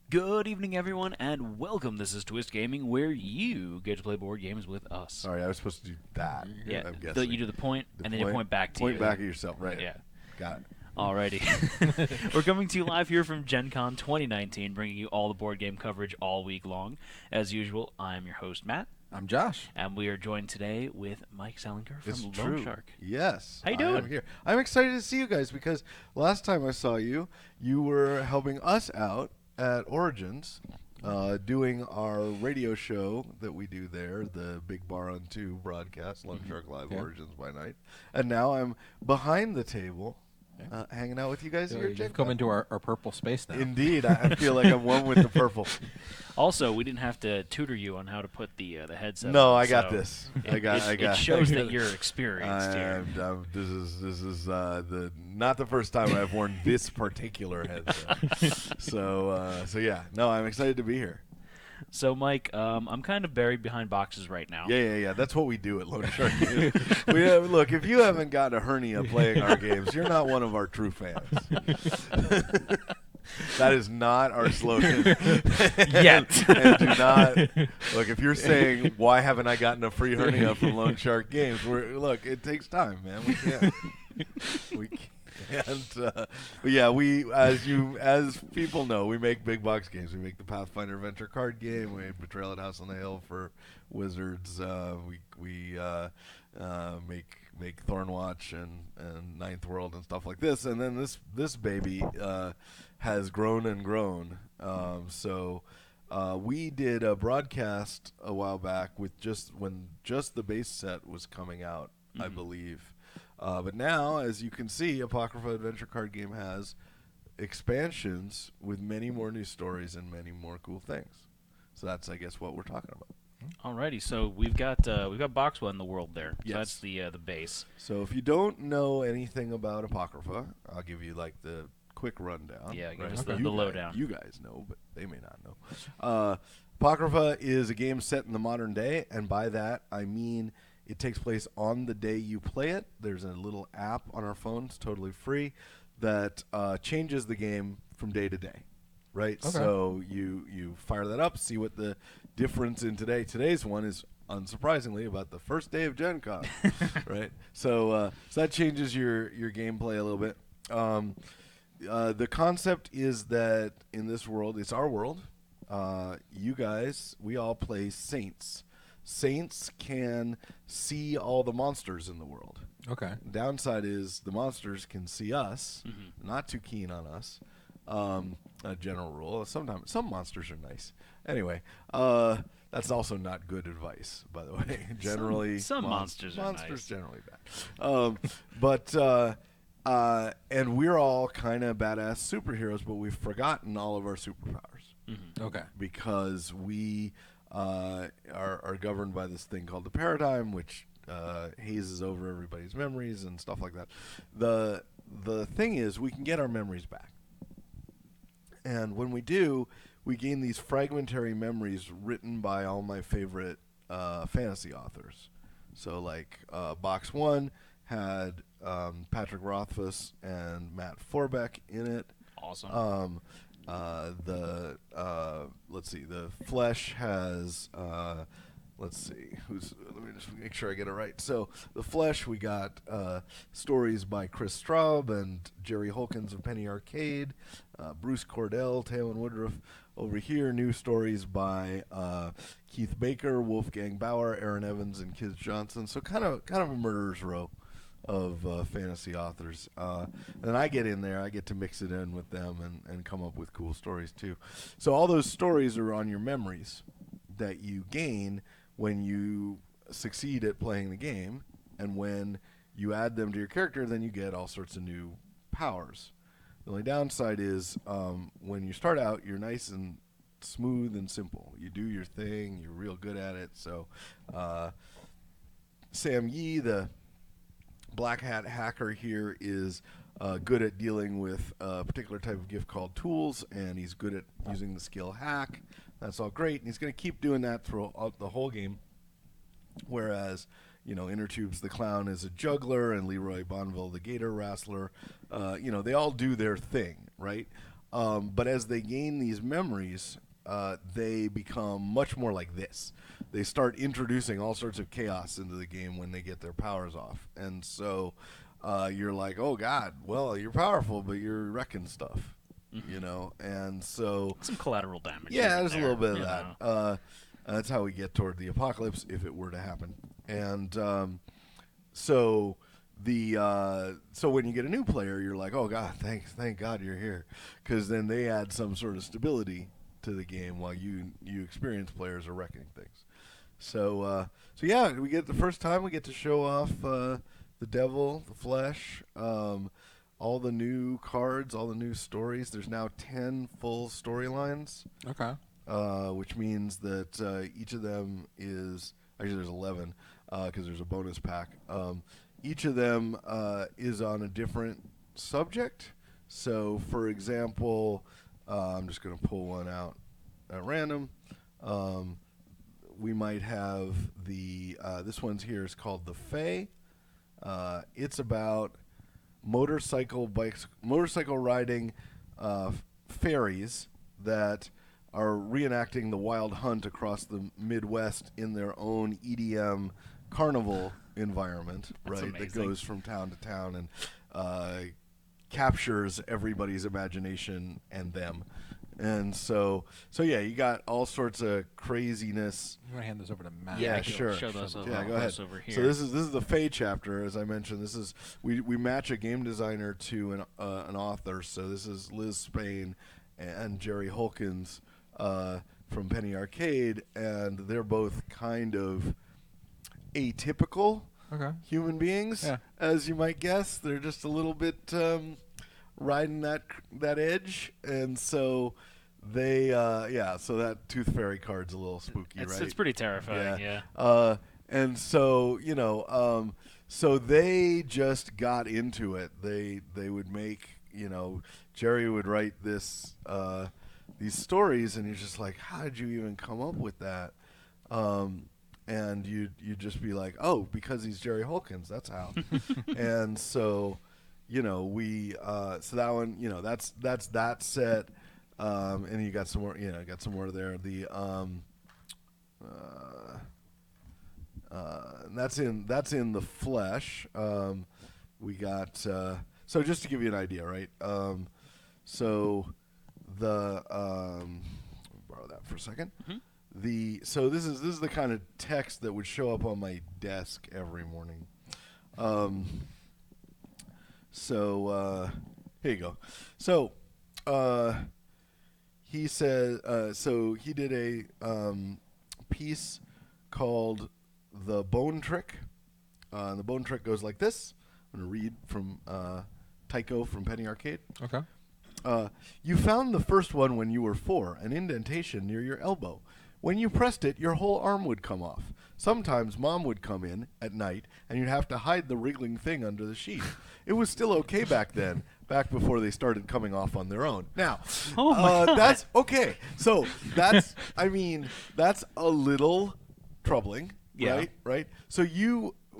Good evening, everyone, and welcome. This is Twist Gaming, where you get to play board games with us. Sorry, I was supposed to do that. Yeah, I'm guessing. you do the point, and then you point back to Point you. back at yourself, right? Yeah. Got it. Alrighty. We're coming to you live here from Gen Con 2019, bringing you all the board game coverage all week long. As usual, I'm your host, Matt. I'm Josh. And we are joined today with Mike Selinker from It's Lone true. Shark. Yes. How you doing? I'm here. I'm excited to see you guys because last time I saw you, you were helping us out at Origins, doing our radio show that we do there, the Big Bar on 2 broadcast, Lone Shark Live Origins by night. And now I'm behind the table, hanging out with you guys here at Gen You've come Con. into our purple space now. Indeed. I feel like I'm one with the purple. Also, we didn't have to tutor you on how to put the headset No, on, I got so this. It shows that you're experienced here. This is the not the first time I've worn this particular headset. So yeah, no, I'm excited to be here. So, Mike, I'm kind of buried behind boxes right now. Yeah. That's what we do at Lone Shark. Look, if you haven't got a hernia playing our games, you're not one of our true fans. That is not our slogan. Yet. And do not look. If you're saying why haven't I gotten a free hernia from Lone Shark Games, look, it takes time, man. We can't. We can't. But yeah, as people know, we make big box games. We make the Pathfinder Adventure card game. We made Betrayal at House on the Hill for Wizards. We make Thornewatch and Ninth World and stuff like this. And then this baby has grown and grown. So we did a broadcast a while back with when the base set was coming out, I believe. But now, as you can see, Apocrypha Adventure Card Game has expansions with many more new stories and many more cool things. So that's, I guess, what we're talking about. Alrighty, so we've got box one in the world there. Yes. So that's the base. So if you don't know anything about Apocrypha, I'll give you like the quick rundown. Yeah, give right? us the lowdown. You guys know, but they may not know. Apocrypha is a game set in the modern day, and by that I mean it takes place on the day you play it. There's a little app on our phones, totally free, that changes the game from day to day. Right? Okay. So you fire that up, see what the difference in today's one is, unsurprisingly, about the first day of Gen Con. Right? So that changes your gameplay a little bit. The concept is that in this world, it's our world. You guys, we all play saints. Saints can see all the monsters in the world. Okay. Downside is the monsters can see us, not too keen on us. A general rule. Sometimes some monsters are nice. Anyway, that's also not good advice, by the way. Generally, some monsters are nice. Generally bad. And we're all kind of badass superheroes, but we've forgotten all of our superpowers. Okay. Because we are governed by this thing called the paradigm, which hazes over everybody's memories and stuff like that. The thing is, we can get our memories back. And when we do, we gain these fragmentary memories written by all my favorite fantasy authors. So, like, Box 1 had Patrick Rothfuss and Matt Forbeck in it. Awesome. Let's see, the Flesh has, let me just make sure I get it right. So, the Flesh, we got stories by Chris Straub and Jerry Holkins of Penny Arcade, Bruce Cordell, Taylor Woodruff. Over here, new stories by Keith Baker, Wolfgang Bauer, Aaron Evans, and Kiz Johnson. So kind of a murderer's row of fantasy authors. And I get in there, I get to mix it in with them and come up with cool stories too. So all those stories are on your memories that you gain when you succeed at playing the game, and when you add them to your character, then you get all sorts of new powers. The only downside is when you start out, you're nice and smooth and simple. You do your thing, you're real good at it. So Sam Yee, the Black Hat hacker here, is good at dealing with a particular type of gift called tools, and he's good at using the skill hack. That's all great, and he's going to keep doing that throughout the whole game. Whereas, Inner Tubes the Clown is a juggler, and Leroy Bonville the Gator Wrestler. They all do their thing, right? But as they gain these memories, they become much more like this. They start introducing all sorts of chaos into the game when they get their powers off. And so you're like, oh, God, well, you're powerful, but you're wrecking stuff, you know? And so... Some collateral damage. Yeah, here there's a and little bit there, of that. That's how we get toward the apocalypse, if it were to happen. And so when you get a new player, you're like, oh, God, thank God you're here. Because then they add some sort of stability to the game while you experienced players are wrecking things. So yeah, we get the first time we get to show off the devil, the flesh, all the new cards, all the new stories. There's now 10 full storylines. Okay. Which means that each of them is actually there's 11 because there's a bonus pack. Each of them is on a different subject. So, for example, I'm just going to pull one out at random. We might have this one's here is called the Fae. It's about motorcycle riding fairies that are reenacting the wild hunt across the Midwest in their own EDM carnival environment. That's right? That amazing. goes from town to town and captures everybody's imagination and them. And so yeah, you got all sorts of craziness. I'm gonna hand this over to Matt. Yeah, I can sure. Show those Yeah, go ahead. over here. So this is the Fae chapter, as I mentioned. This is we match a game designer to an author. So this is Liz Spain and Jerry Holkins from Penny Arcade, and they're both kind of atypical human beings, as you might guess. They're just a little bit riding that edge, and so they so that Tooth Fairy card's a little spooky, right? It's pretty terrifying, yeah. And so so they just got into it. They would make, Jerry would write these stories, and you're just like, how did you even come up with that? And you'd just be like, oh, because he's Jerry Holkins, that's how. And so so that one, that's that set. And you got some more, got some more there. That's in the flesh. We got so just to give you an idea, right? So the borrow that for a second. Mm-hmm. So this is the kind of text that would show up on my desk every morning. So here you go. So he said, so he did a piece called The Bone Trick. The Bone Trick goes like this. I'm going to read from Tycho from Penny Arcade. Okay. You found the first one when you were 4, an indentation near your elbow. When you pressed it, your whole arm would come off. Sometimes Mom would come in at night, and you'd have to hide the wriggling thing under the sheet. It was still okay back then, back before they started coming off on their own. Now, that's okay. So that's a little troubling, Yeah. right? So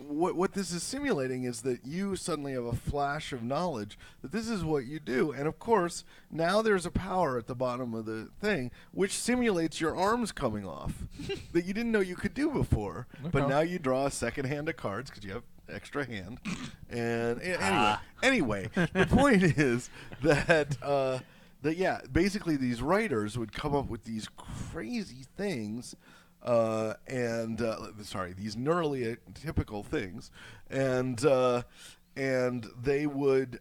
what this is simulating is that you suddenly have a flash of knowledge that this is what you do. And, of course, now there's a power at the bottom of the thing which simulates your arms coming off that you didn't know you could do before. Okay. But now you draw a second hand of cards because you have extra hand. And anyway, the point is that, basically these writers would come up with these crazy things these neurally atypical things, and they would,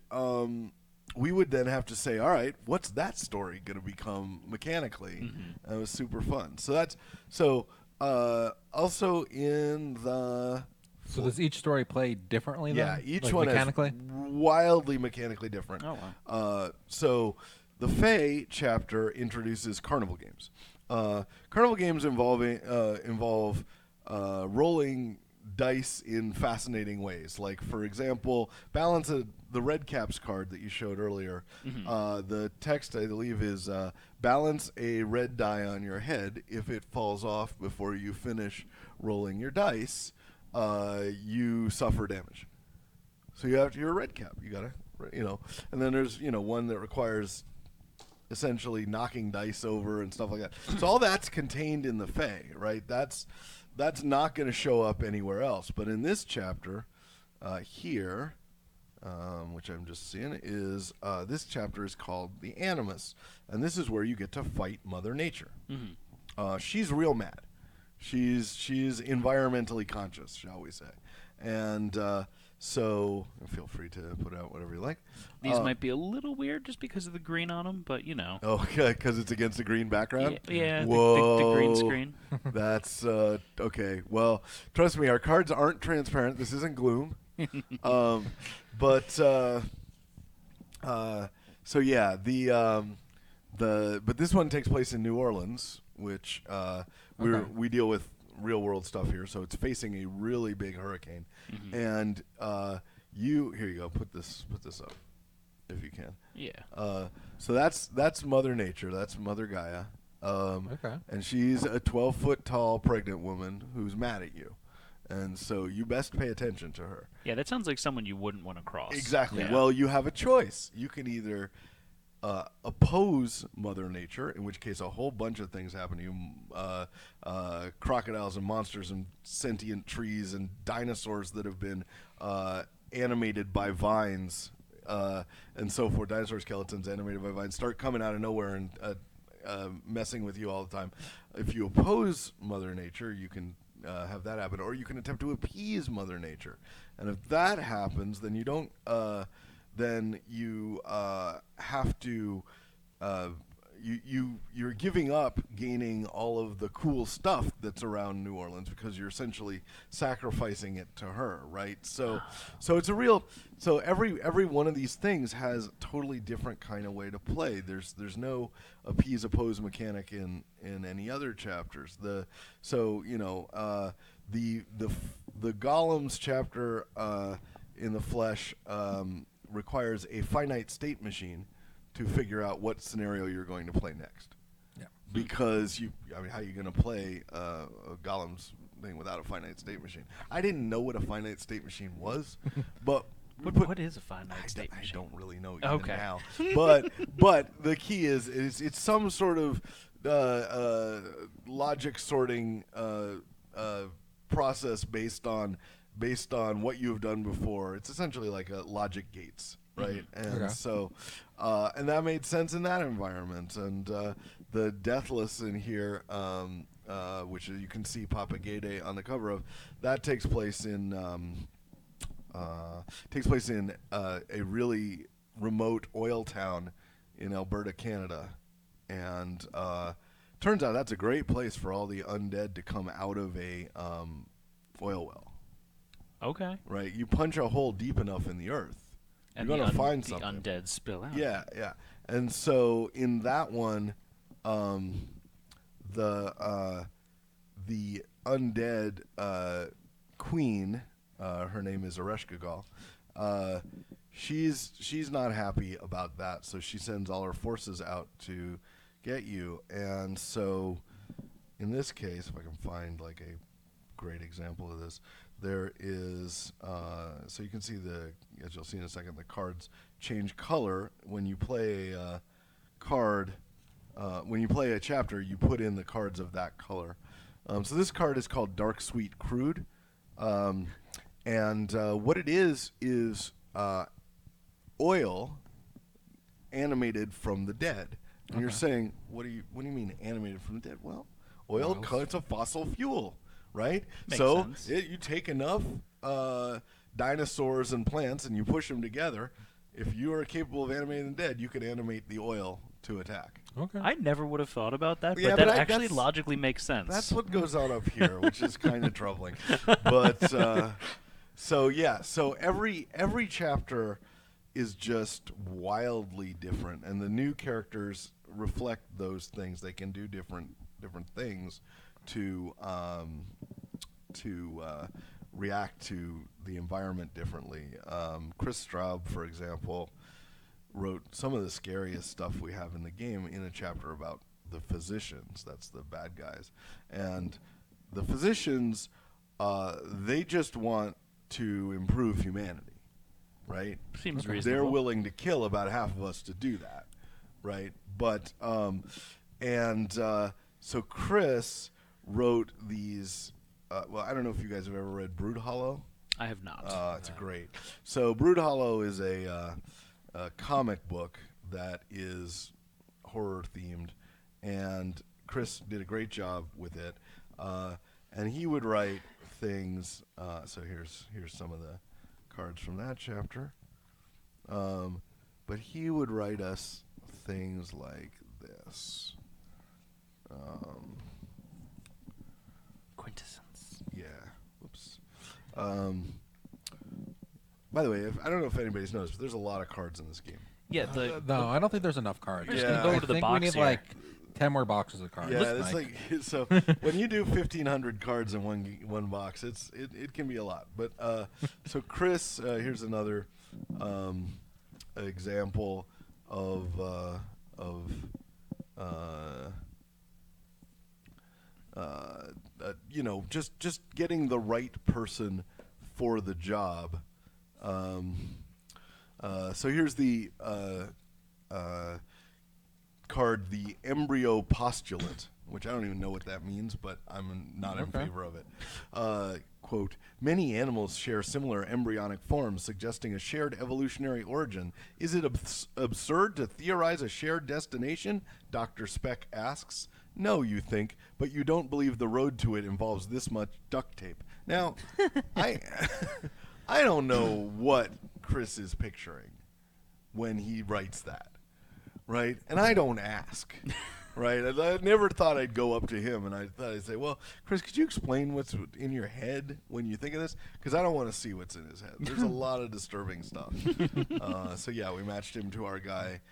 we would then have to say, all right, what's that story going to become mechanically? Mm-hmm. It was super fun. So also in the. So does each story play differently? Yeah, then? each like one mechanically? is wildly mechanically different. Oh wow. So the Fae chapter introduces carnival games. Carnival games involve rolling dice in fascinating ways. Like, for example, balance the red caps card that you showed earlier. Mm-hmm. The text, I believe, is balance a red die on your head. If it falls off before you finish rolling your dice, you suffer damage. So you're a red cap. You gotta, and then there's one that requires essentially knocking dice over and stuff like that. So all that's contained in the Fae, right? That's not going to show up anywhere else. But in this chapter here, which I'm just seeing, is this chapter is called The Animus, and this is where you get to fight Mother Nature. She's real mad. She's environmentally conscious, shall we say. And so feel free to put out whatever you like. These might be a little weird just because of the green on them, but you know. Oh, okay, because it's against the green background? Yeah, Whoa. the green screen. That's, okay. Well, trust me, our cards aren't transparent. This isn't Gloom. But so yeah, but this one takes place in New Orleans, which we deal with real world stuff here, so it's facing a really big hurricane. And here you go, put this up if you can. Yeah. So that's Mother Nature, that's Mother Gaia. And she's a 12-foot tall pregnant woman who's mad at you. And so you best pay attention to her. Yeah, that sounds like someone you wouldn't want to cross. Exactly. Yeah. Well, you have a choice. You can either oppose Mother Nature, in which case a whole bunch of things happen to you. Crocodiles and monsters and sentient trees and dinosaurs that have been animated by vines and so forth. Dinosaur skeletons animated by vines start coming out of nowhere and messing with you all the time. If you oppose Mother Nature, you can have that happen, or you can attempt to appease Mother Nature. And if that happens, then you don't. Then you have to. You're giving up gaining all of the cool stuff that's around New Orleans because you're essentially sacrificing it to her, right? So it's a real. So every one of these things has a totally different kind of way to play. There's no appease oppose mechanic in any other chapters. The Golems chapter in the Flesh requires a finite state machine to figure out what scenario you're going to play next. Yeah. Because how are you going to play a Golems thing without a finite state machine? I didn't know what a finite state machine was, but what is a finite state machine? I don't really know even Okay. now. But the key is it's some sort of logic sorting process based on what you've done before. It's essentially like a logic gates, right? And so, and that made sense in that environment. And the Deathless in here, which you can see Papa Gede on the cover of, that takes place in a really remote oil town in Alberta, Canada, and turns out that's a great place for all the undead to come out of a oil well. Okay. Right, you punch a hole deep enough in the earth, And you're going to find the something. undead spill out. Yeah. And so in that one, the undead queen, her name is Ereshkigal, she's not happy about that, so she sends all her forces out to get you. And so in this case, if I can find like a great example of this, there is so you can see as you'll see in a second, the cards change color when you play a card. When you play a chapter, you put in the cards of that color. So this card is called Dark Sweet Crude, and what it is oil animated from the dead. And you're saying, what do you mean animated from the dead? Well, oil, it's a fossil fuel, right? Makes so sense. You take enough dinosaurs and plants and you push them together. If you are capable of animating the dead, you can animate the oil to attack. Okay. I never would have thought about that, Yeah, but that but actually that's- logically makes sense. That's what goes on up here, which is kind of troubling. But so every chapter is just wildly different, and the new characters reflect those things. They can do different things to react to the environment differently. Chris Straub, for example, wrote some of the scariest stuff we have in the game in a chapter about the physicians. That's the bad guys. And the physicians, they just want to improve humanity, right? Seems They're reasonable. willing to kill about half of us to do that. right? But so Chris wrote these. Well, I don't know if you guys have ever read Brood Hollow. I have not. It's a great. So Brood Hollow is a comic book that is horror themed, and Chris did a great job with it. And he would write things. So here's some of the cards from that chapter. But he would write us things like this. Quintessence. Yeah. Oops. By the way, I don't know if anybody's noticed, but there's a lot of cards in this game. Yeah. No, I don't think there's enough cards. We're just Yeah. gonna go I to the think box we need here. like 10 more boxes of cards. Yeah, it's like so. When you do 1,500 cards in one box, it can be a lot. But so Chris, here's another example of just getting the right person for the job. So here's the card, the embryo postulant, which I don't even know what that means, but I'm not in favor of it. Quote, many animals share similar embryonic forms, suggesting a shared evolutionary origin. Is it absurd to theorize a shared destination? Dr. Speck asks. No, you think, but you don't believe the road to it involves this much duct tape. Now, I don't know what Chris is picturing when he writes that, right? And I don't ask, right? I never thought I'd go up to him and I thought I'd say, well, Chris, could you explain what's in your head when you think of this? Because I don't want to see what's in his head. There's a lot of disturbing stuff. So, yeah, we matched him to our guy,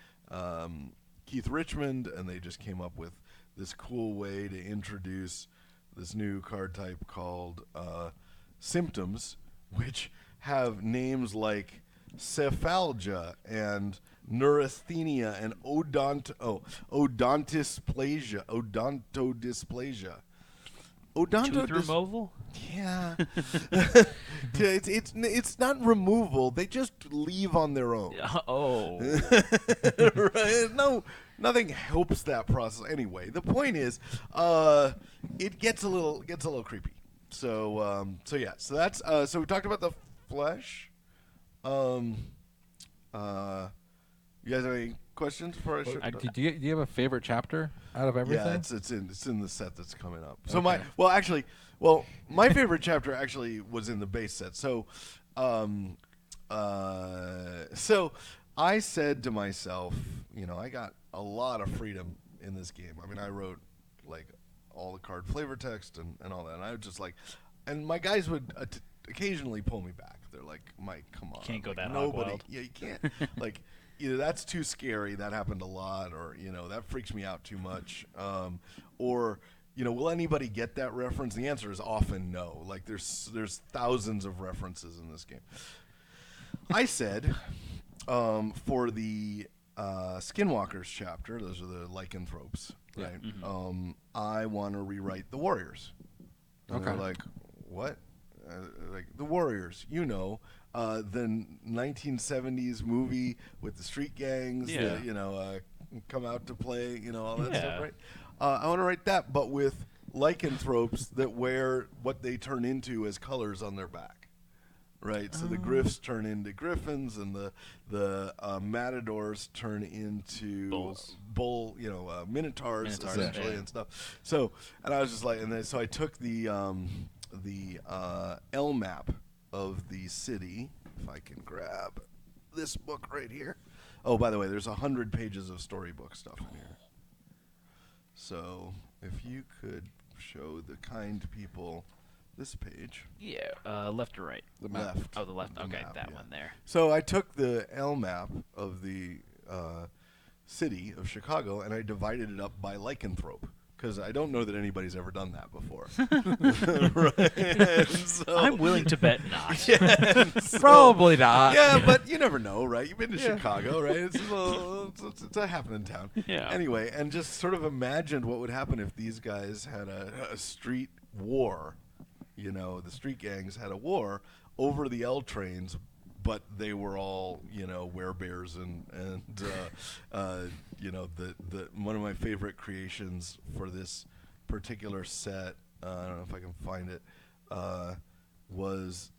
Keith Richmond, and they just came up with this cool way to introduce this new card type called Symptoms, which have names like cephalgia and neurasthenia and odontodysplasia. Tooth removal? Yeah. It's not removal. They just leave on their own. Oh. Right? No, nothing helps that process. Anyway, the point is, it gets a little creepy. So yeah. So that's so we talked about the flesh. You guys have any questions before I show? Do you have a favorite chapter out of everything? Yeah, it's in the set that's coming up. So my favorite chapter actually was in the base set. So so I said to myself, I got a lot of freedom in this game. I mean, I wrote like all the card flavor text and all that, and I was just like, and my guys would occasionally pull me back. They're like, Mike, come on, Can't go like, that nobody. wild. Yeah, you can't. Like, either that's too scary, that happened a lot, or that freaks me out too much, or will anybody get that reference? The answer is often no. Like there's thousands of references in this game. I said for the Skinwalkers chapter, those are the lycanthropes, right? Mm-hmm. I want to rewrite the Warriors. And Okay. they're like, what? Like the Warriors, the 1970s movie with the street gangs, Yeah. that, come out to play, all that Yeah. stuff, right? I want to write that, but with lycanthropes that wear what they turn into as colors on their back, right? So the Griffs turn into griffins, and the matadors turn into Bulls. minotaurs essentially, yeah. and stuff. So, and I was just like, so I took the L map of the city. If I can grab this book right here. Oh, by the way, there's 100 pages of storybook stuff in here. So if you could show the kind people this page. Yeah. Left or right? The map. Left. Oh, the left. The Okay, map, that yeah. one there. So I took the L map of the city of Chicago and I divided it up by lycanthrope. Because I don't know that anybody's ever done that before. Right? And so, I'm willing to bet not. Probably not. yeah, but you never know, right? You've been to Chicago, right? It's a happening town. Yeah. Anyway, and just sort of imagined what would happen if these guys had a street war. The street gangs had a war over the L trains but they were all werebears and the one of my favorite creations for this particular set. I don't know if I can find it. Was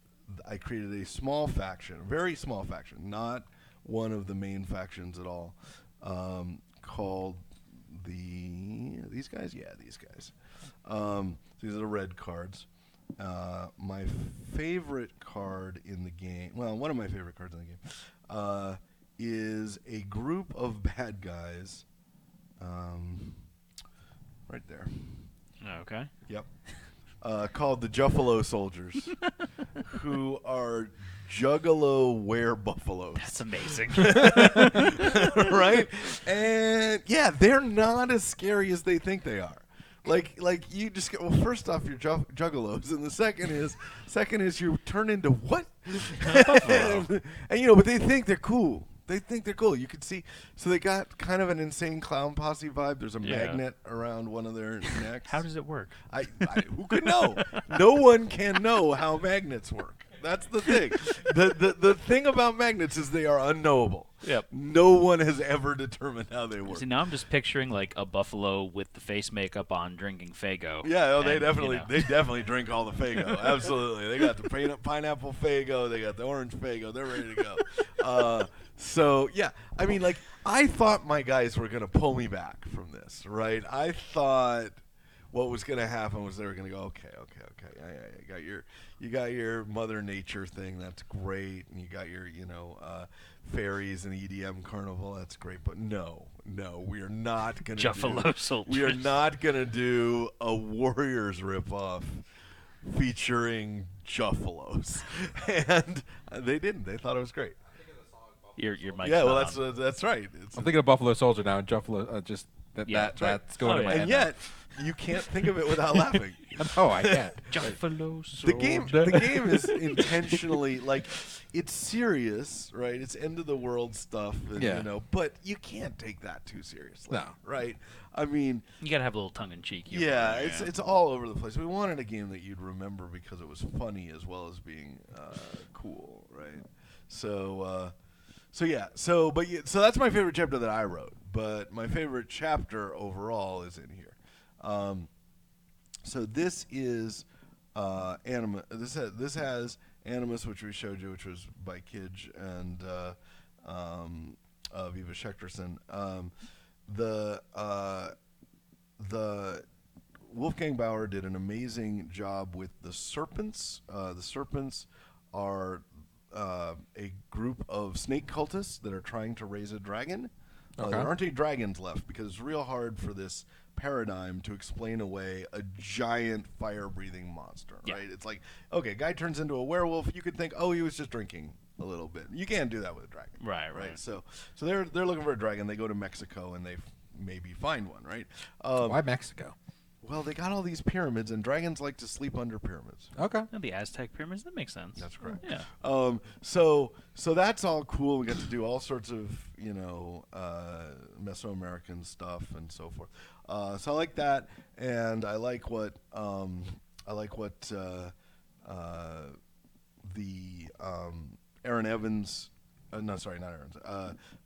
I created a small faction, a very small faction, not one of the main factions at all, called these guys. Yeah, these guys. These are the red cards. My favorite card in the game, well, one of my favorite cards in the game, is a group of bad guys. Right there. Okay. Yep. Called the Juffalo Soldiers, who are Juggalo werebuffaloes. That's amazing. Right? And yeah, they're not as scary as they think they are. Like you just get, well, first off, you're juggalos, and the second is you turn into what? and but they think they're cool. They think they're cool. You could see, so they got kind of an insane clown posse vibe. There's a magnet around one of their necks. How does it work? Who could know? No one can know how magnets work. That's the thing. The thing about magnets is they are unknowable. Yep. No one has ever determined how they work. See, now I'm just picturing like a buffalo with the face makeup on drinking Faygo. Yeah, they and, definitely drink all the Faygo. Absolutely. They got the pineapple Faygo, they got the orange Faygo, they're ready to go. So yeah, I mean, like, I thought my guys were gonna pull me back from this, right? I thought what was gonna happen was they were gonna go, okay, you got your Mother Nature thing, that's great, and you got your fairies and EDM carnival, that's great, but no, we are not gonna Juffalo Soldiers. We are not gonna do a Warriors ripoff featuring Juffalos, and they didn't. They thought it was great. Your mic's Yeah, well, not on. that's right. I'm thinking of Buffalo Soldier now, and Juffalo, that's right. that's going to my head. And yet, you can't think of it without laughing. No, I can't. Juffalo The Soldier. game is intentionally, like, it's serious, right? It's end of the world stuff, and, but you can't take that too seriously, No. right? I mean, You gotta have a little tongue in cheek. yeah, it's all over the place. We wanted a game that you'd remember because it was funny as well as being cool, right? So that's my favorite chapter that I wrote. But my favorite chapter overall is in here. So this is Animus. This has Animus, which we showed you, which was by Kidge and Viva Schechterson. The Wolfgang Bauer did an amazing job with the serpents. The serpents are a group of snake cultists that are trying to raise a dragon. Okay. There aren't any dragons left because it's real hard for this paradigm to explain away a giant fire-breathing monster, right? It's like, okay, guy turns into a werewolf. You could think, oh, he was just drinking a little bit. You can't do that with a dragon, Right. So they're looking for a dragon. They go to Mexico and they maybe find one, right? Why Mexico? Well, they got all these pyramids, and dragons like to sleep under pyramids. Okay. And the Aztec pyramids, that makes sense. That's correct. Yeah. So that's all cool. We get to do all sorts of Mesoamerican stuff and so forth. So I like that, and I like what the Aaron Evans, not Aaron's,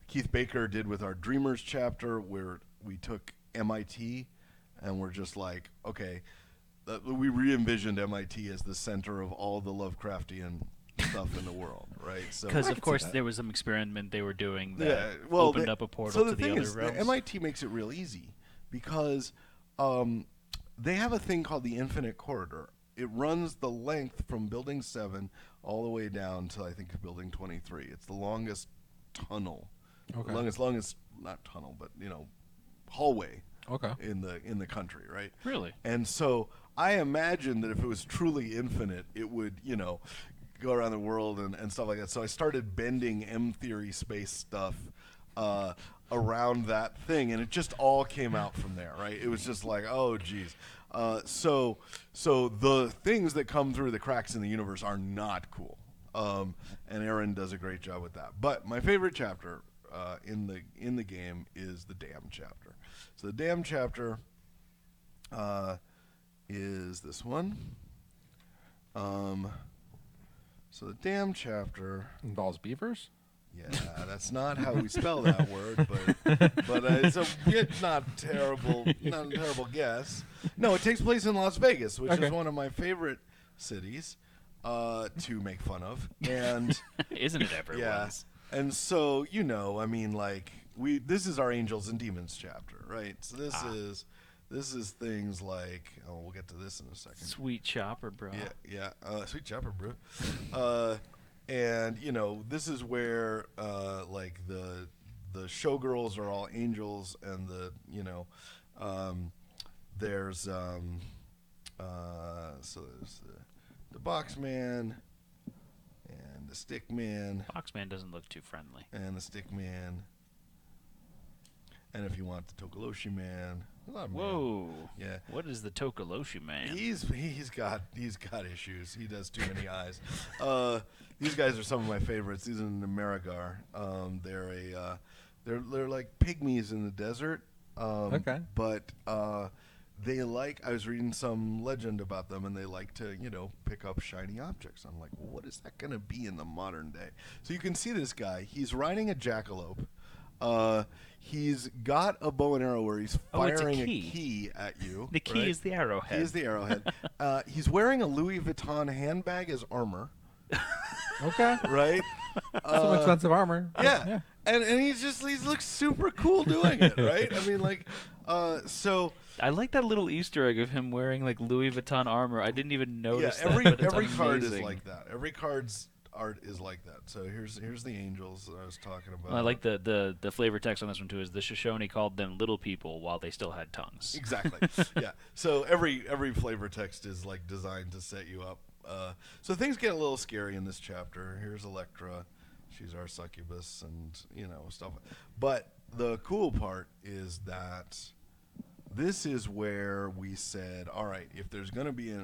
Keith Baker did with our Dreamers chapter, where we took MIT. And we're just like, okay, we re-envisioned MIT as the center of all the Lovecraftian stuff in the world, right? So Because, of course, there was some experiment they were doing that well, opened up a portal to the other realms. MIT makes it real easy because they have a thing called the Infinite Corridor. It runs the length from Building 7 all the way down to, I think, Building 23. It's the longest tunnel. Okay. Longest, not tunnel, but, hallway. Okay. In the country, right? Really? And so I imagine that if it was truly infinite, it would, go around the world and stuff like that. So I started bending M-theory space stuff around that thing, and it just all came out from there, right? It was just like, oh, geez. So the things that come through the cracks in the universe are not cool. And Aaron does a great job with that. But my favorite chapter in the game is the Dam chapter. So the Dam chapter is this one. So the damn chapter Involves beavers? Yeah, that's not how we spell that word, but it's not a terrible guess. No, it takes place in Las Vegas, which Okay. is one of my favorite cities to make fun of, and Isn't it everyone's? yeah, and so I mean, like this is our Angels and Demons chapter, right? So this is things like we'll get to this in a second. Sweet chopper, bro. Sweet chopper, bro. And this is where like the showgirls are all angels, and there's so there's the box man and the stick man Boxman doesn't look too friendly. and the stick man, and if you want the Tokoloshi man, a lot of man. Whoa. Yeah. What is the Tokoloshi man? He's got issues. He does too many eyes. These guys are some of my favorites. These are the Marigar. They're like pygmies in the desert. Okay. But they I was reading some legend about them, and they like to pick up shiny objects. I'm like, well, what is that going to be in the modern day? So you can see this guy. He's riding a jackalope. He's got a bow and arrow where he's firing a key at you. The key is the arrowhead. He is the arrowhead. He's wearing a Louis Vuitton handbag as armor. Okay. Right? Some expensive armor. Yeah. And he looks super cool doing it, right? I mean, like, so... I like that little Easter egg of him wearing like Louis Vuitton armor. I didn't even notice that. every But it's card is amazing. like that. Every card's art is like that. So here's the angels that I was talking about. Well, I like the flavor text on this one too. Is the Shoshone called them little people while they still had tongues? Exactly. Yeah. So every flavor text is like designed to set you up. So things get a little scary in this chapter. Here's Electra. She's our succubus, and stuff. But the cool part is that this is where we said, all right, if there's going to be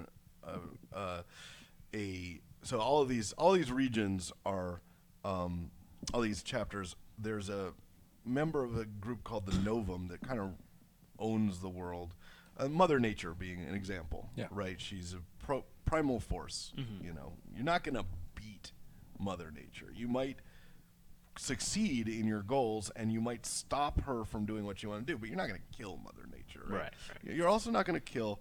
so all these regions are all these chapters. There's a member of a group called the Novum that kind of owns the world. Mother Nature being an example, right? She's a primal force. Mm-hmm. You're not going to beat Mother Nature. You might succeed in your goals, and you might stop her from doing what you want to do, but you're not going to kill Mother Nature, right? Right. You're also not going to kill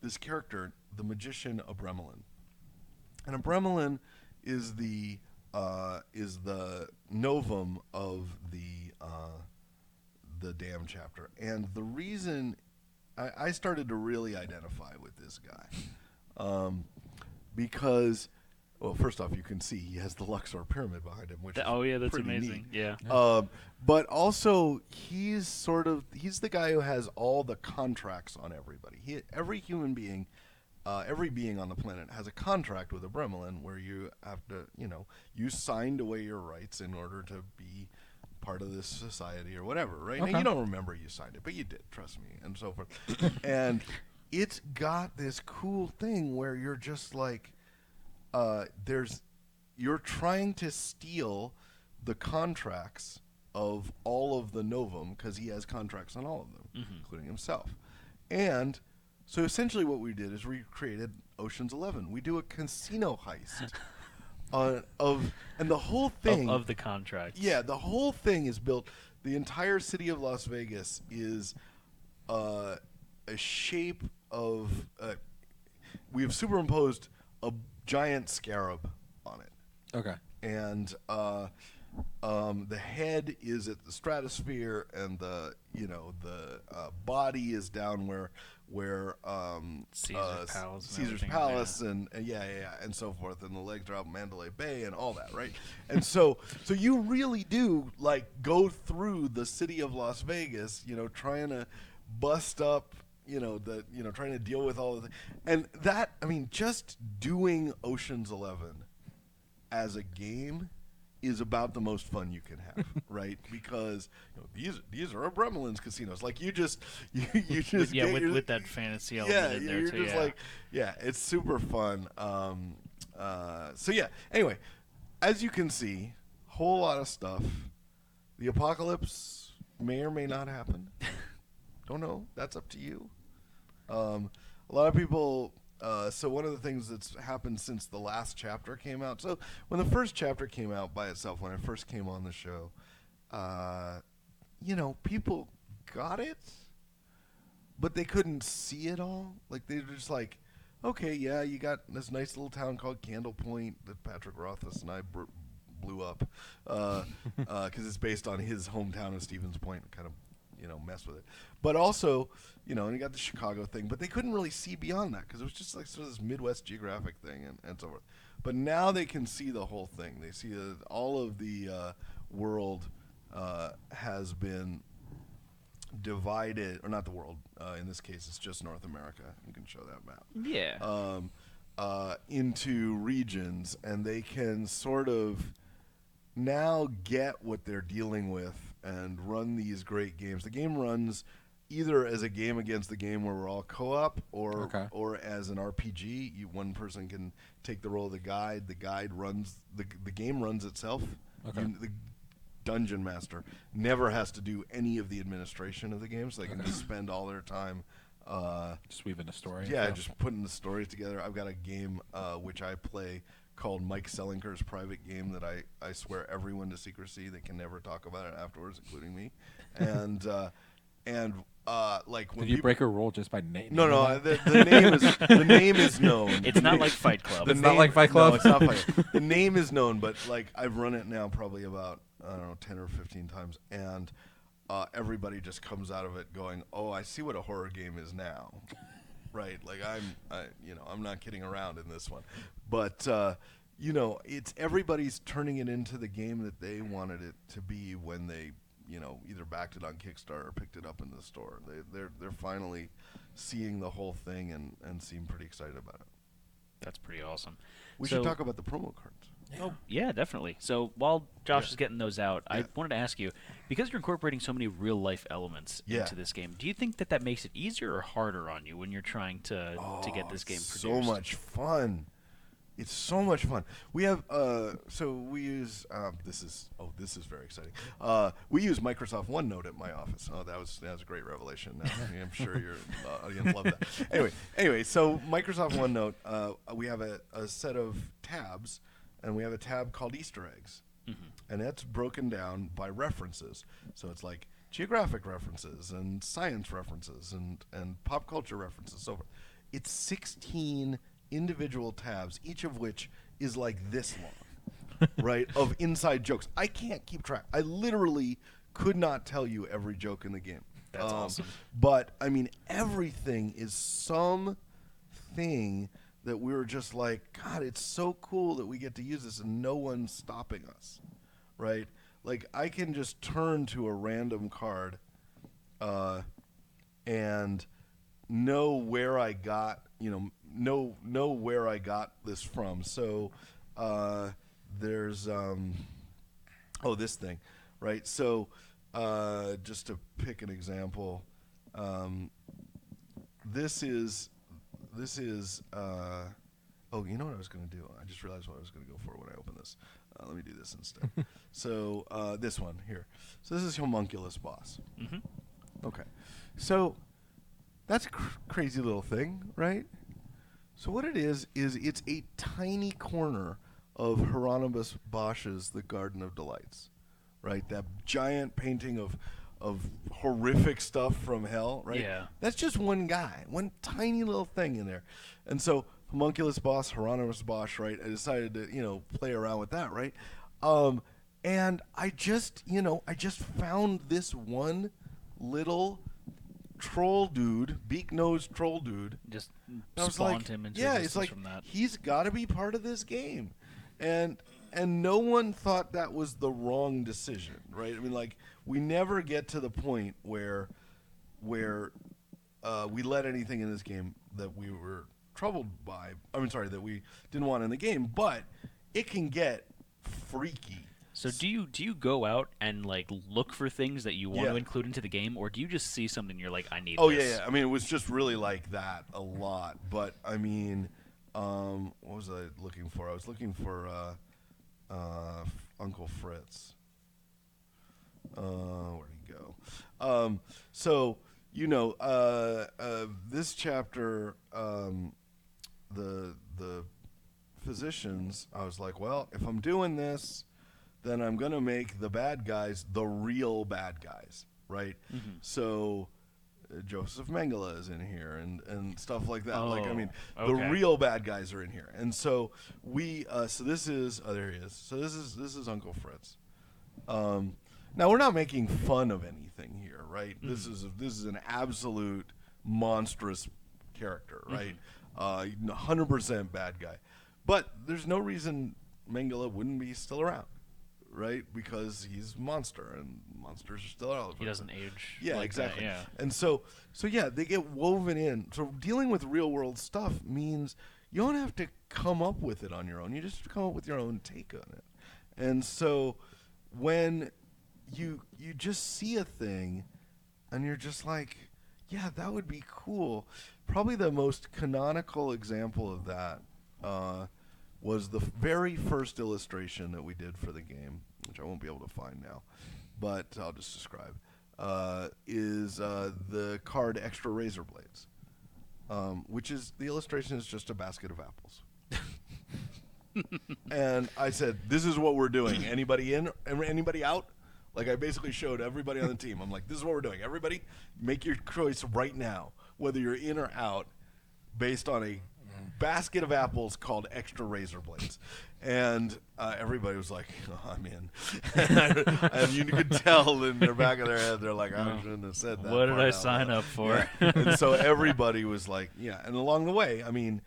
this character, the magician Abremelin. And Abremelin is the novum of the damn chapter. And the reason I started to really identify with this guy, because, well, first off, you can see he has the Luxor pyramid behind him, which is that's pretty amazing. neat. Yeah. But also, he's the guy who has all the contracts on everybody. Every human being, every being on the planet has a contract with a Bremelin where you have to, you signed away your rights in order to be part of this society or whatever, right? Okay. Now, you don't remember you signed it, but you did, trust me, and so forth. And it's got this cool thing where you're just like, you're trying to steal the contracts of all of the Novum, because he has contracts on all of them, including himself. And so essentially what we did is we created Ocean's 11. We do a casino heist and the whole thing of the contracts. Yeah, the whole thing is built. The entire city of Las Vegas is a shape of. We have superimposed a giant scarab on it. Okay. And the head is at the stratosphere, and the body is down where Caesar's Palace and Caesar's everything, Palace, and and so forth, and the legs are out Mandalay Bay and all that, right? And so you really do like go through the city of Las Vegas, trying to bust up, trying to deal with all of the, and that, I mean, just doing Ocean's 11 as a game is about the most fun you can have, right? Because these are Abremelin's casinos. Like you just Yeah, with that fantasy element in there you're too. just Yeah. like, it's super fun. So yeah. Anyway, as you can see, whole lot of stuff. The apocalypse may or may not happen. Don't know. That's up to you. A lot of people So one of the things that's happened since the last chapter came out. So when the first chapter came out by itself, when I first came on the show, people got it, but they couldn't see it all. Like they were just like, okay, yeah, you got this nice little town called Candle Point that Patrick Rothfuss and I blew up because it's based on his hometown of Stevens Point, kind of mess with it. But also, and you got the Chicago thing, but they couldn't really see beyond that because it was just like sort of this Midwest geographic thing and so forth. But now they can see the whole thing. They see that all of the world has been divided, or not the world. In this case, it's just North America. You can show that map. Yeah. Into regions, and they can sort of now get what they're dealing with and run these great games. The game runs either as a game against the game where we're all co-op, or as an RPG. One person can take the role of the guide. The guide runs the game runs itself. Okay. The dungeon master never has to do any of the administration of the game, so they can just spend all their time just weaving a story. Yeah, just putting the stories together. I've got a game which I play called Mike Selinker's private game that I swear everyone to secrecy. They can never talk about it afterwards, including me. And like when did you break a rule just by name? No. The name is known. It's not like Fight Club. It's not like Fight Club. No, it's not Fight Club. The name is known, but like I've run it now probably about 10 or 15 times, and everybody just comes out of it going, "Oh, I see what a horror game is now." Right? Like I'm not kidding around in this one, but it's everybody's turning it into the game that they wanted it to be when they either backed it on Kickstarter or picked it up in the store. They're finally seeing the whole thing and seem pretty excited about it. That's pretty awesome. We should talk about the promo cards. Oh, yeah, definitely. So while Josh is getting those out, I wanted to ask you, because you're incorporating so many real-life elements into this game, do you think that makes it easier or harder on you when you're trying to get this game produced? So much fun. It's so much fun. We have so we use this is very exciting. We use Microsoft OneNote at my office. Oh, that was a great revelation. I'm sure your audience loved that. Anyway, so Microsoft OneNote, we have a set of tabs, and we have a tab called Easter eggs, and that's broken down by references. So it's like geographic references and science references and pop culture references, so forth. It's 16 individual tabs, each of which is like this long, right, of inside jokes. I can't keep track. I literally could not tell you every joke in the game. That's awesome. But, I mean, everything is something that we were just like, God, it's so cool that we get to use this and no one's stopping us, right? Like, I can just turn to a random card and know where I got, know where I got this from. So there's this thing, right? So just to pick an example, this is you know what I was going to do? I just realized what I was going to go for when I open this. Let me do this instead. So this one here. So this is Homunculus Boss. Okay. So that's a crazy little thing, right? So what it is it's a tiny corner of Hieronymus Bosch's The Garden of Delights, right? That giant painting of horrific stuff from hell, right? Yeah. That's just one guy, one tiny little thing in there. And so Homunculus Boss, Hieronymus Bosch, right? I decided to, play around with that, right? And I just found this one little troll dude, beak-nosed troll dude. Just spawned him into it's like from that. He's got to be part of this game, and no one thought that was the wrong decision, right? I mean, like we never get to the point where we let anything in this game that we were troubled by. That we didn't want in the game, but it can get freaky. So do you go out and like look for things that you want to include into the game, or do you just see something and you're like, I need this? Yeah. I mean, it was just really like that a lot. But I mean, what was I looking for? I was looking for Uncle Fritz. Where'd he go? So this chapter the physicians, I was like, well, if I'm doing this, then I'm gonna make the bad guys the real bad guys, right? Mm-hmm. So Joseph Mengele is in here and stuff like that. Like, I mean, the okay. real bad guys are in here. And so we, so this is, there he is. So this is Uncle Fritz. Now we're not making fun of anything here, right? This is an absolute monstrous character, right? 100% bad guy. But there's no reason Mengele wouldn't be still around, right? Because he's a monster, and monsters are still out. He doesn't age. Yeah, like exactly. That, yeah. And so yeah, they get woven in. So dealing with real world stuff means you don't have to come up with it on your own. You just come up with your own take on it. And so when you just see a thing and you're just like, yeah, that would be cool. Probably the most canonical example of that was the very first illustration that we did for the game, which I won't be able to find now, but I'll just describe, is the card Extra Razor Blades, which is, the illustration is just a basket of apples. And I said, this is what we're doing. Anybody in? Anybody out? Like, I basically showed everybody on the team. I'm like, this is what we're doing. Everybody, make your choice right now, whether you're in or out, based on a basket of apples called Extra Razor Blades. And everybody was like, oh, I'm in. And you could tell in the back of their head, they're like, I shouldn't have said that. What did I sign up for? Yeah. And so everybody was like, yeah. And along the way, I mean,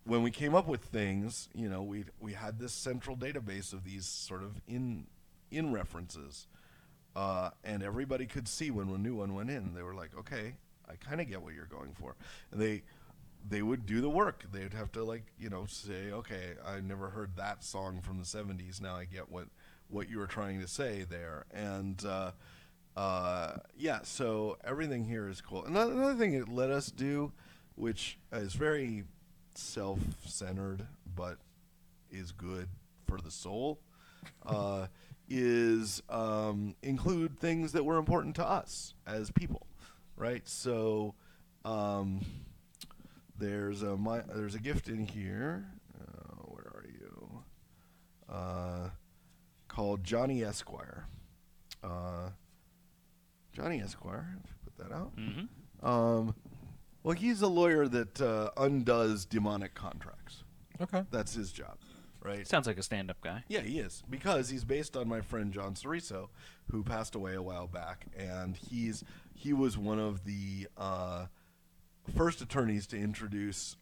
when we came up with things, you know, we had this central database of these sort of in references, and everybody could see when a new one went in. They were like, okay, I kind of get what you're going for. And they would do the work. They'd have to, like, you know, say, okay, I never heard that song from the 70s. Now I get what you were trying to say there. And yeah, so everything here is cool. Another thing it let us do, which is very self-centered but is good for the soul, is include things that were important to us as people, right? So there's a gift in here. Where are you? Called Johnny Esquire. Johnny Esquire, if you put that out. Mm-hmm. Well, he's a lawyer that undoes demonic contracts. Okay. That's his job, right? Sounds like a stand-up guy. Yeah, he is, because he's based on my friend John Ceriso, who passed away a while back, and he was one of the first attorneys to introduce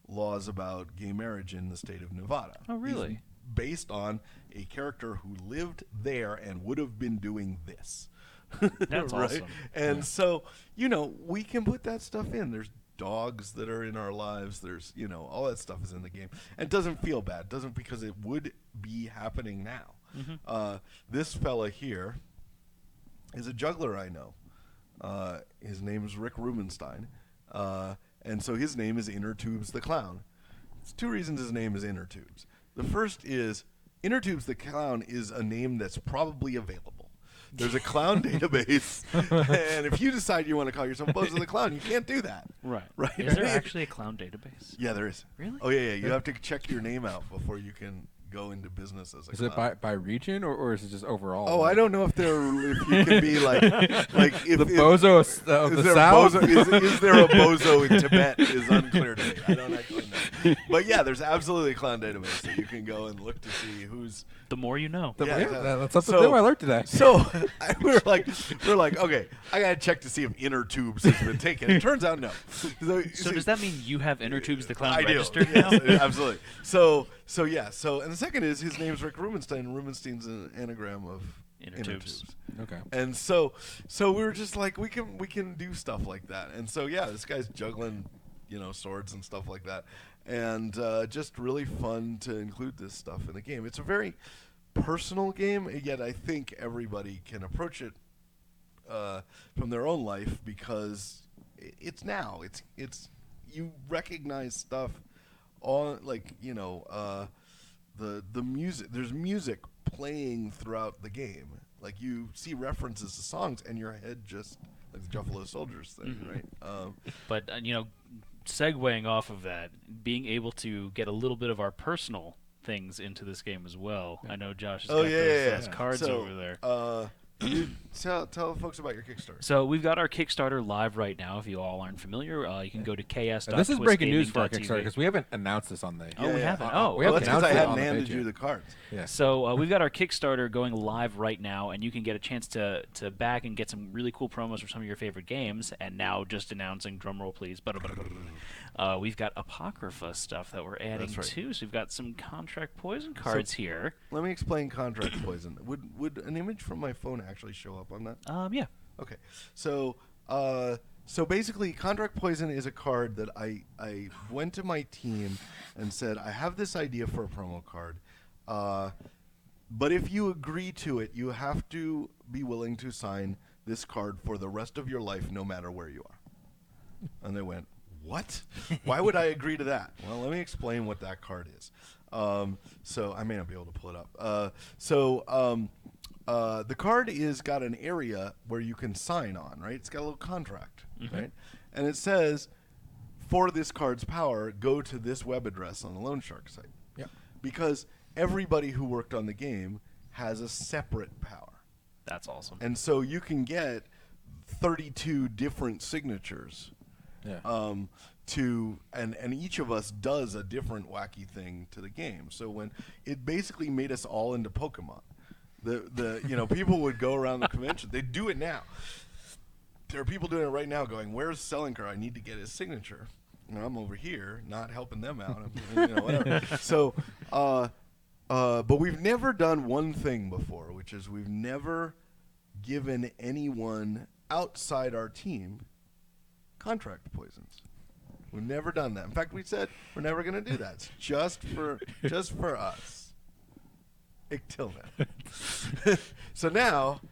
laws about gay marriage in the state of Nevada. Oh, really? He's based on a character who lived there and would have been doing this. That's right? awesome. And so, you know, we can put that stuff in. There's dogs that are in our lives. There's, you know, all that stuff is in the game. And it doesn't feel bad. Doesn't, because it would be happening now. Mm-hmm. This fella here is a juggler I know. His name is Rick Rubenstein. And so his name is Inner Tubes the Clown. There's two reasons his name is Inner Tubes. The first is Inner Tubes the Clown is a name that's probably available. There's a clown database, and if you decide you want to call yourself Bozo the Clown, you can't do that. Right. Right. Is there actually a clown database? Yeah, there is. Really? Oh, yeah. You have to check your name out before you can go into business as a Is clown. it by region or is it just overall? Oh, I don't know if you can be like if the bozo of is the there south. A bozo, is there a bozo in Tibet? Is unclear to me. I don't actually know. But yeah, there's absolutely a clown database that you can go and look to see who's. The more you know. Yeah, That's something new I learned today. So we're like, okay, I gotta check to see if Inner Tubes has been taken. It turns out no. So does that mean you have Inner Tubes the Clown I registered do. now? Yes, absolutely. So yeah. So and the second is his name's Rick Rubenstein. And Rubenstein's an anagram of Inner Tubes. Okay. And so we were just like, we can do stuff like that. And so yeah, this guy's juggling, you know, swords and stuff like that, and just really fun to include this stuff in the game. It's a very personal game, yet I think everybody can approach it from their own life, because it's now. It's you recognize stuff on, like, you know, the music. There's music playing throughout the game. Like, you see references to songs, and your head just, like the Buffalo Soldiers thing, right? But you know, segueing off of that, being able to get a little bit of our personal things into this game as well. I know Josh has got those cards over there. You tell folks about your Kickstarter. So we've got our Kickstarter live right now. If you all aren't familiar, you can go to ks. This is breaking news for our Kickstarter because we haven't announced this on the. We haven't. Well, that's because I hadn't handed you the cards. Yeah. So we've got our Kickstarter going live right now, and you can get a chance to back and get some really cool promos for some of your favorite games. And now, just announcing, drumroll please, we've got Apocrypha stuff that we're adding too. So we've got some Contract Poison cards here. Let me explain Contract Poison. Would an image from my phone actually show up on that? Yeah. Okay. So basically, Contract Poison is a card that I went to my team and said, I have this idea for a promo card, but if you agree to it, you have to be willing to sign this card for the rest of your life, no matter where you are. And they went, what? Why would I agree to that? Well, let me explain what that card is. So I may not be able to pull it up. The card is got an area where you can sign on, right? It's got a little contract, right? And it says, for this card's power, go to this web address on the Loan Shark site. Yeah. Because everybody who worked on the game has a separate power. That's awesome. And so you can get 32 different signatures. Yeah. And each of us does a different wacky thing to the game. So when it basically made us all into Pokemon. People would go around the convention. They do it now. There are people doing it right now going, where's Selinker? I need to get his signature. And I'm over here not helping them out. Whatever. So, but we've never done one thing before, which is we've never given anyone outside our team contract poisons. We've never done that. In fact, we said we're never going to do that. It's just for us. Till now. So now,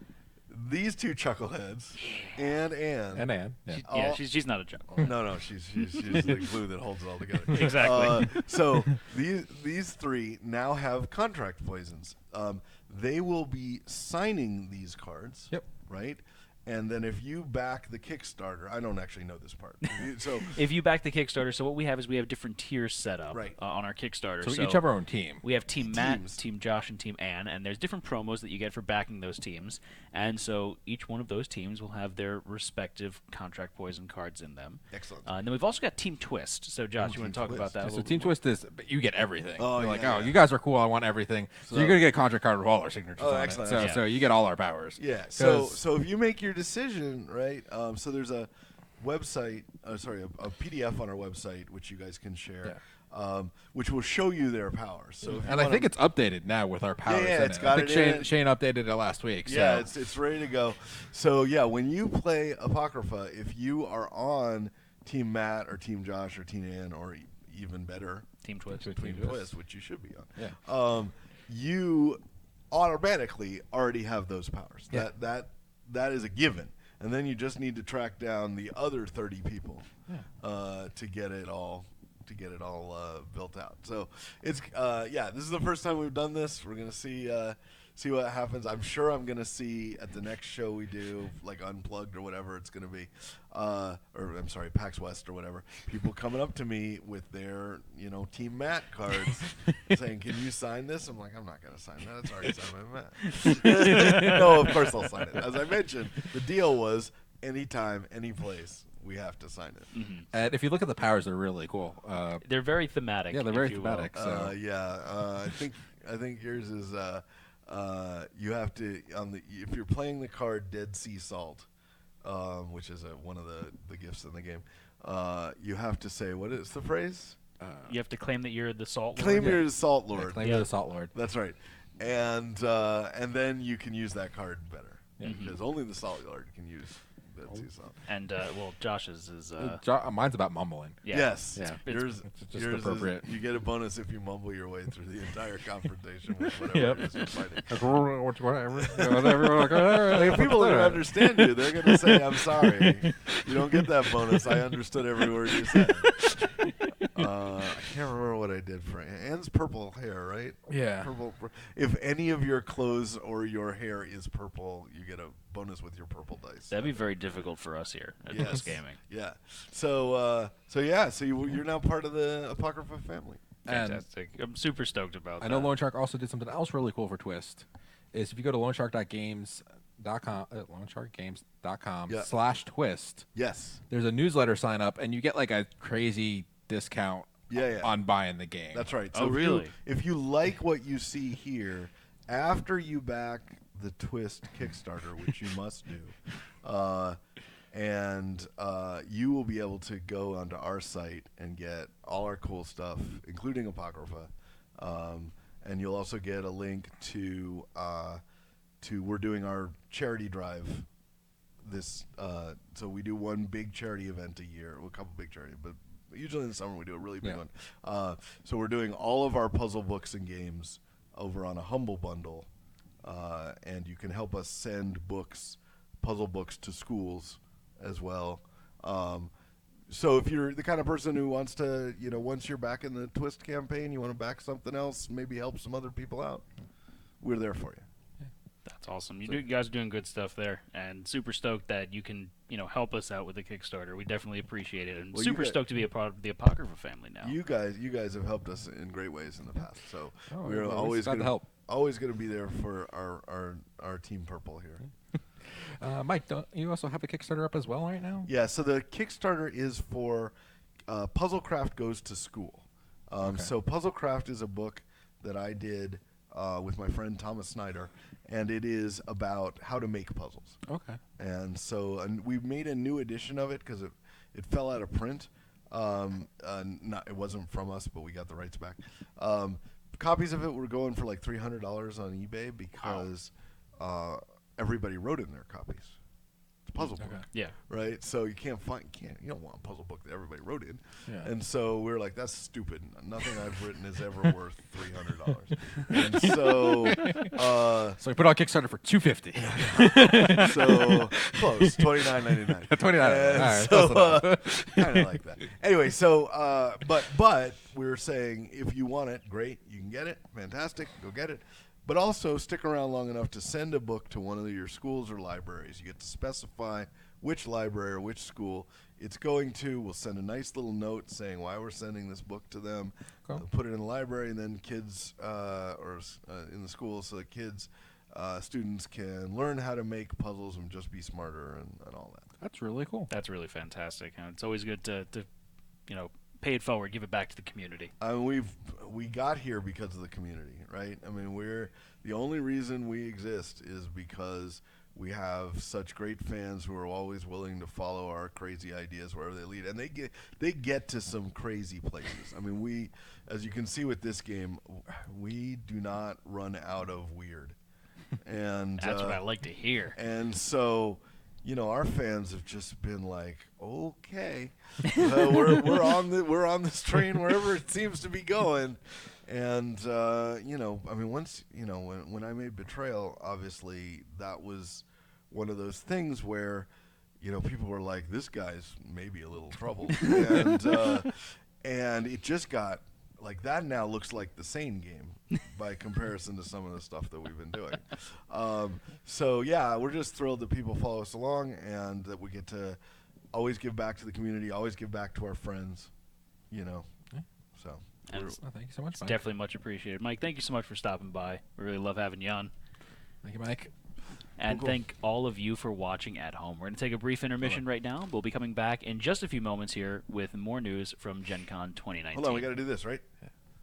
these two chuckleheads, and Anne. Yeah. She's not a chuckle. No, she's the glue that holds it all together. Exactly. So these three now have contract poisons. They will be signing these cards. Yep. Right. And then if you back the Kickstarter, I don't actually know this part. So if you back the Kickstarter, so what we have is we have different tiers set up Right. On our Kickstarter. So we each have our own team. We have Team Matt, Teams. Team Josh, and Team Ann, and there's different promos that you get for backing those teams. And so each one of those teams will have their respective Contract Poison cards in them. Excellent. And then we've also got Team Twist. So Josh, you want to talk about that a So little Team bit more? Twist is you get everything. Oh, You're like, yeah. you guys are cool. I want everything. So you're gonna get a contract card with all our signatures on excellent. it. So you get all our powers. Yeah. So if you make your decision, right? So there's a website, a PDF on our website which you guys can share, which will show you their powers. So And I think it's updated now with our powers. Yeah, in it's it. got I think it in it. Shane updated it last week. Yeah, So. it's ready to go. So yeah, when you play Apocrypha, if you are on Team Matt or Team Josh or Team Ann or even better, Team Twist. Team Twist, which you should be on, Yeah. you automatically already have those powers. Yeah. That is a given. And then you just need to track down the other 30 people to get it all built out. So it's this is the first time we've done this. We're gonna see what happens. I'm sure I'm gonna see at the next show we do, like Unplugged or whatever it's gonna be, PAX West or whatever. People coming up to me with their Team Matt cards, saying, "Can you sign this?" I'm like, "I'm not gonna sign that. It's already signed by Matt." No, of course I'll sign it. As I mentioned, the deal was anytime, any place. We have to sign it. Mm-hmm. And if you look at the powers, they're really cool. They're very thematic. Yeah, they're very if you will. thematic. So. I think yours is you have to if you're playing the card Dead Sea Salt, which is one of the gifts in the game. You have to say, what is the phrase? You have to claim that you're the Salt Lord. Claim you're the Salt Lord. Claim you're the Salt Lord. That's right. And then you can use that card better because only the Salt Lord can use Dead Sea Salt. And Josh's is Mine's about mumbling. yeah. Yes. Yeah. Yours, it's just yours appropriate. you get a bonus if you mumble your way through the entire confrontation with whatever it is you're fighting. Like, if people don't understand you, they're going to say, "I'm sorry. You don't get that bonus. I understood every word you said." I can't remember what I did for Anne's purple hair, right? Yeah. Purple. If any of your clothes or your hair is purple, you get a bonus with your purple dice. That'd be very difficult for us here at Yes Gaming. Yeah. So you're now part of the Apocrypha family. Fantastic. I'm super stoked about that. I know Lone Shark also did something else really cool for Twist. Is if you go to loanshark.games.com/twist. Yes. There's a newsletter sign up, and you get like a crazy discount on buying the game. That's right. So really? If you like what you see here, after you back the Twist Kickstarter, which you must do, and you will be able to go onto our site and get all our cool stuff, including Apocrypha, and you'll also get a link to we're doing our charity drive. So we do one big charity event a year, a couple big charity, but usually in the summer we do a really big one. So we're doing all of our puzzle books and games over on a Humble Bundle, and you can help us send puzzle books to schools as well. So if you're the kind of person who wants to, once you're back in the Twist campaign, you want to back something else, maybe help some other people out, we're there for you. That's awesome. You guys are doing good stuff there, and super stoked that you can, help us out with the Kickstarter. We definitely appreciate it, and super stoked to be a part of the Apocrypha family now. You guys have helped us in great ways in the past, so we're always going to help. Always going to be there for our Team Purple here. Mike, don't you also have a Kickstarter up as well right now? Yeah, so the Kickstarter is for Puzzlecraft Goes to School. So Puzzlecraft is a book that I did with my friend Thomas Snyder, and it is about how to make puzzles. Okay. And so we made a new edition of it because it fell out of print. It wasn't from us, but we got the rights back. Copies of it were going for like $300 on eBay because everybody wrote in their copies. It's a puzzle book. Yeah. Right? So you don't want a puzzle book that everybody wrote in. Yeah. And so we were like, that's stupid. Nothing I've written is ever worth $300. And so so we put on Kickstarter for $250. So close, $29.99. $29.99. So kind of like that. Anyway, so but we were saying if you want it, great, you can get it. Fantastic, go get it. But also stick around long enough to send a book to one of your schools or libraries. You get to specify which library or which school it's going to. We'll send a nice little note saying why we're sending this book to them. Cool. Put it in the library, and then kids in the school, so that students can learn how to make puzzles and just be smarter and all that. That's really cool. That's really fantastic. And it's always good to pay it forward, give it back to the community. We got here because of the community, right? I mean, the only reason we exist is because we have such great fans who are always willing to follow our crazy ideas wherever they lead, and they get to some crazy places. I mean, as you can see with this game, we do not run out of weird, and that's what I like to hear. And so, our fans have just been like, okay, we're on this train wherever it seems to be going. And I mean, once when I made Betrayal, obviously that was one of those things where people were like, this guy's maybe a little troubled, and it just got like that. Now looks like the sane game by comparison to some of the stuff that we've been doing. So yeah, we're just thrilled that people follow us along, and that we get to always give back to the community, always give back to our friends. So. Thank you so much, It's Mike. definitely much appreciated. Mike, thank you so much for stopping by. We really love having you on. Thank you, Mike. And Cool. thank all of you for watching at home. We're going to take a brief intermission right now. We'll be coming back in just a few moments here with more news from Gen Con 2019. Hold on, we got to do this, right?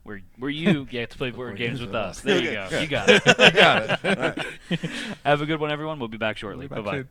Where you get to play board games with us. There you go. Okay. You got it. You got it. Have a good one, everyone. We'll be back shortly. We'll be back Bye-bye. soon.